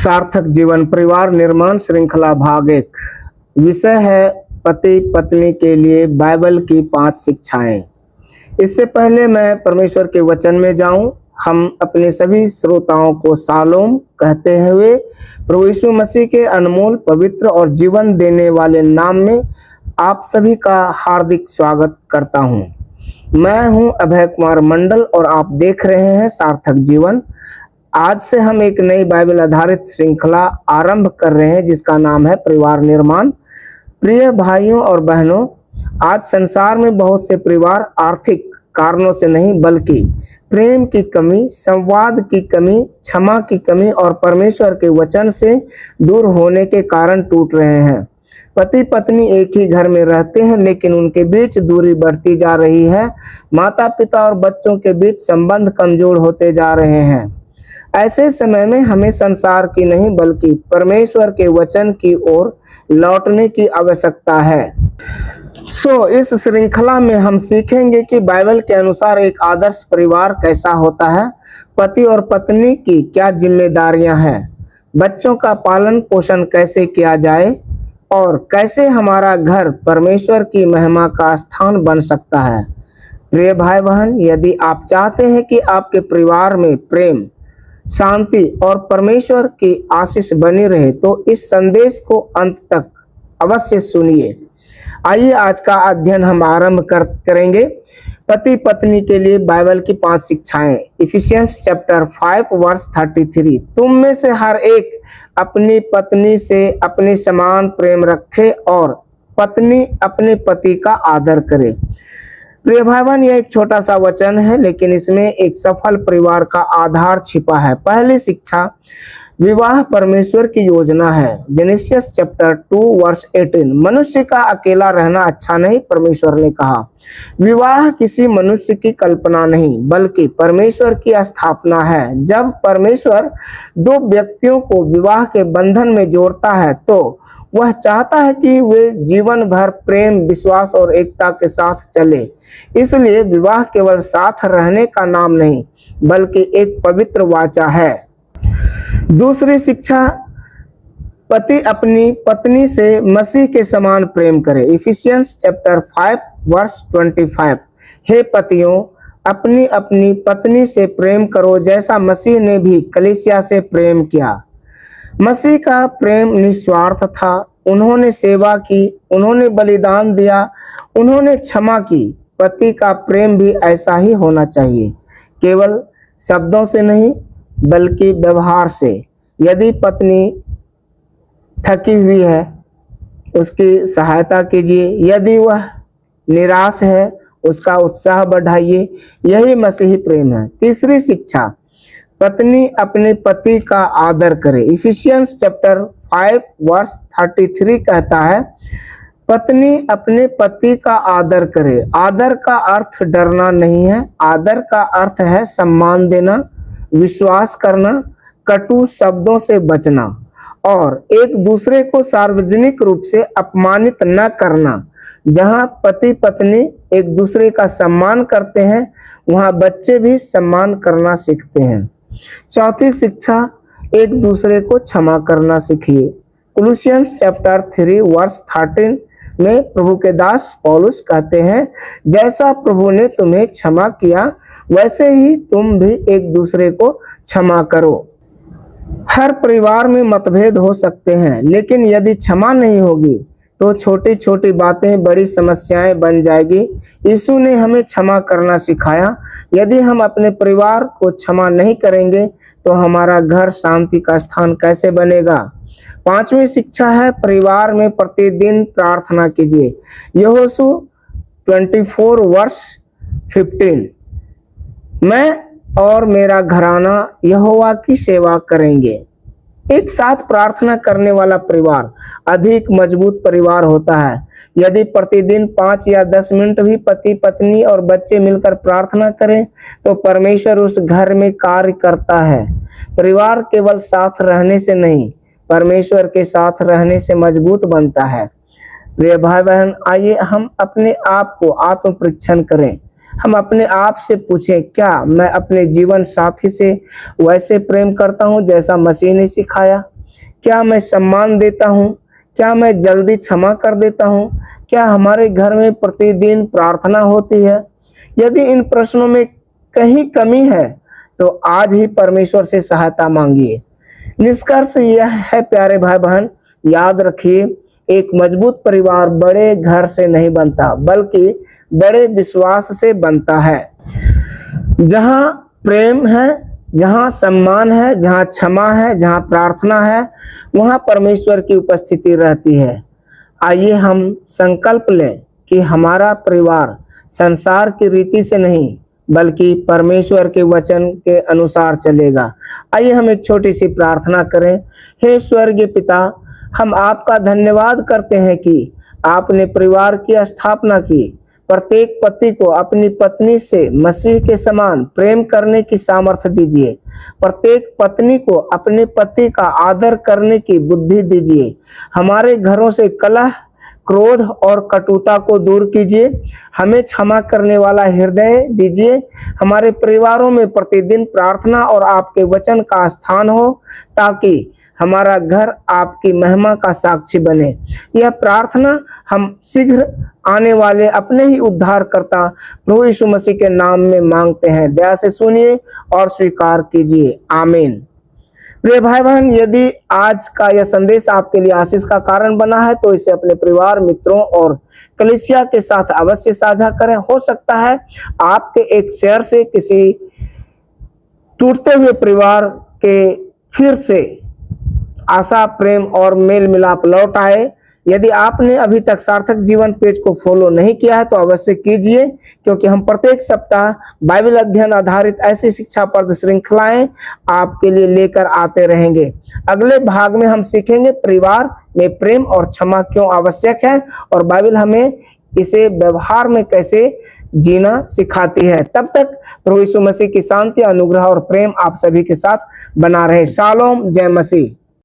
सार्थक जीवन परिवार निर्माण श्रृंखला भाग 1। विषय है पति पत्नी के लिए बाइबल की 5 शिक्षाएं। इससे पहले मैं परमेश्वर के वचन में जाऊं, हम अपने सभी श्रोताओं को शालोम कहते हुए प्रभु यीशु मसीह के अनमोल पवित्र और जीवन देने वाले नाम में आप सभी का हार्दिक स्वागत करता हूं। मैं हूं अभय कुमार मंडल और आप देख रहे हैं सार्थक जीवन। आज से हम एक नई बाइबल आधारित श्रृंखला आरंभ कर रहे हैं जिसका नाम है परिवार निर्माण। प्रिय भाइयों और बहनों, आज संसार में बहुत से परिवार आर्थिक कारणों से नहीं बल्कि प्रेम की कमी, संवाद की कमी, क्षमा की कमी और परमेश्वर के वचन से दूर होने के कारण टूट रहे हैं। पति पत्नी एक ही घर में रहते हैं लेकिन उनके बीच दूरी बढ़ती जा रही है। माता पिता और बच्चों के बीच संबंध कमजोर होते जा रहे हैं। ऐसे समय में हमें संसार की नहीं बल्कि परमेश्वर के वचन की ओर लौटने की आवश्यकता है। इस श्रृंखला में हम सीखेंगे कि बाइबल के अनुसार एक आदर्श परिवार कैसा होता है, पति और पत्नी की क्या जिम्मेदारियां हैं, बच्चों का पालन पोषण कैसे किया जाए और कैसे हमारा घर परमेश्वर की महिमा का स्थान बन सकता है। प्रिय भाई बहन, यदि आप चाहते हैं कि आपके परिवार में प्रेम, शांति और परमेश्वर की आशीष बनी रहे तो इस संदेश को अंत तक अवश्य सुनिए। आइए आज का अध्ययन हम आरंभ करेंगे। पति पत्नी के लिए बाइबल की 5 शिक्षाएं। Ephesians chapter 5 verse 33। तुम में से हर एक अपनी पत्नी से अपने समान प्रेम रखे और पत्नी अपने पति का आदर करे। प्रिय भाई बहन, यह एक छोटा सा वचन है लेकिन इसमें एक सफल परिवार का आधार छिपा है। पहली शिक्षा, विवाह परमेश्वर की योजना है। Genesis chapter 2 verse 18। मनुष्य का अकेला रहना अच्छा नहीं, परमेश्वर ने कहा। विवाह किसी मनुष्य की कल्पना नहीं बल्कि परमेश्वर की स्थापना है। जब परमेश्वर 2 व्यक्तियों को विवाह के बंधन में जोड़ता है तो वह चाहता है कि वे जीवन भर प्रेम, विश्वास और एकता के साथ चले। इसलिए विवाह केवल साथ रहने का नाम नहीं बल्कि एक पवित्र वाचा है। दूसरी शिक्षा, पति अपनी पत्नी से मसीह के समान प्रेम करे। Ephesians chapter 5 verse 25। हे पतियों, अपनी अपनी पत्नी से प्रेम करो जैसा मसीह ने भी कलीसिया से प्रेम किया। मसीह का प्रेम निस्वार्थ था। उन्होंने सेवा की, उन्होंने बलिदान दिया, उन्होंने क्षमा की। पति का प्रेम भी ऐसा ही होना चाहिए, केवल शब्दों से नहीं बल्कि व्यवहार से। यदि पत्नी थकी हुई है उसकी सहायता कीजिए, यदि वह निराश है उसका उत्साह बढ़ाइए। यही मसीही प्रेम है। तीसरी शिक्षा, पत्नी अपने पति का आदर करे। इफिसियंस चैप्टर 5 वर्स 33 कहता है, पत्नी अपने पति का आदर करे। आदर का अर्थ डरना नहीं है, आदर का अर्थ है सम्मान देना, विश्वास करना, कटु शब्दों से बचना और एक दूसरे को सार्वजनिक रूप से अपमानित न करना। जहां पति पत्नी एक दूसरे का सम्मान करते हैं वहां बच्चे भी सम्मान करना सीखते हैं। चौथी शिक्षा, एक दूसरे को क्षमा करना सीखिए। कोलोसियंस चैप्टर 3 वर्स 13 में प्रभु के दास पौलुस कहते हैं, जैसा प्रभु ने तुम्हें क्षमा किया वैसे ही तुम भी एक दूसरे को क्षमा करो। हर परिवार में मतभेद हो सकते हैं लेकिन यदि क्षमा नहीं होगी तो छोटी छोटी बातें बड़ी समस्याएं बन जाएगी। यीशु ने हमें क्षमा करना सिखाया। यदि हम अपने परिवार को क्षमा नहीं करेंगे तो हमारा घर शांति का स्थान कैसे बनेगा। 5वीं शिक्षा है, परिवार में प्रतिदिन प्रार्थना कीजिए। यहोशू 24 वर्स 15। मैं और मेरा घराना यहोवा की सेवा करेंगे। एक साथ प्रार्थना करने वाला परिवार अधिक मजबूत परिवार होता है। यदि प्रतिदिन 5 या 10 मिनट भी पति पत्नी और बच्चे मिलकर प्रार्थना करें तो परमेश्वर उस घर में कार्य करता है। परिवार केवल साथ रहने से नहीं, परमेश्वर के साथ रहने से मजबूत बनता है। प्रिय भाई बहन, आइए हम अपने आप को आत्म परीक्षण करें। हम अपने आप से पूछें, क्या मैं अपने जीवन साथी से वैसे प्रेम करता हूं जैसा मसीह ने सिखाया? क्या मैं सम्मान देता हूँ? क्या मैं जल्दी क्षमा कर देता हूँ? क्या हमारे घर में प्रतिदिन प्रार्थना होती है? यदि इन प्रश्नों में कहीं कमी है तो आज ही परमेश्वर से सहायता मांगिए। निष्कर्ष यह है प्यारे भाई बहन, याद रखिए, एक मजबूत परिवार बड़े घर से नहीं बनता बल्कि बड़े विश्वास से बनता है। जहाँ प्रेम है, जहाँ सम्मान है, जहाँ क्षमा है, जहाँ प्रार्थना है, वहाँ परमेश्वर की उपस्थिति रहती है। आइए हम संकल्प लें कि हमारा परिवार संसार की रीति से नहीं बल्कि परमेश्वर के वचन के अनुसार चलेगा। आइए हम एक छोटी सी प्रार्थना करें। हे स्वर्गीय पिता, हम आपका धन्यवाद करते हैं कि आपने परिवार की स्थापना की। प्रत्येक पति को अपनी पत्नी से मसीह के समान प्रेम करने की सामर्थ्य दीजिए। प्रत्येक पत्नी को अपने पति का आदर करने की बुद्धि दीजिए। हमारे घरों से कलह, क्रोध और कटुता को दूर कीजिए। हमें क्षमा करने वाला हृदय दीजिए। हमारे परिवारों में प्रतिदिन प्रार्थना और आपके वचन का स्थान हो ताकि हमारा घर आपकी महिमा का साक्षी बने। यह प्रार्थना हम शीघ्र आने वाले अपने ही उद्धारकर्ता प्रभु यीशु मसीह के नाम में मांगते हैं। दया से सुनिए और स्वीकार कीजिए। आमीन। प्रिय भाई बहन, यदि आज का यह संदेश आपके लिए आशीष का कारण बना है तो इसे अपने परिवार, मित्रों और कलीसिया के साथ अवश्य साझा करें। हो सकता है आपके एक शेयर से किसी टूटते हुए परिवार के फिर से आशा, प्रेम और मेल मिलाप लौट आए। यदि आपने अभी तक सार्थक जीवन पेज को फॉलो नहीं किया है तो अवश्य कीजिए, क्योंकि हम प्रत्येक सप्ताह बाइबल अध्ययन आधारित ऐसी शिक्षाप्रद श्रृंखलाएं आपके लिए लेकर आते रहेंगे। अगले भाग में हम सीखेंगे परिवार में प्रेम और क्षमा क्यों आवश्यक है और बाइबल हमें इसे व्यवहार में कैसे जीना सिखाती है। तब तक प्रभु यीशु मसीह की शांति, अनुग्रह और प्रेम आप सभी के साथ बना रहे। शालोम, जय मसीह।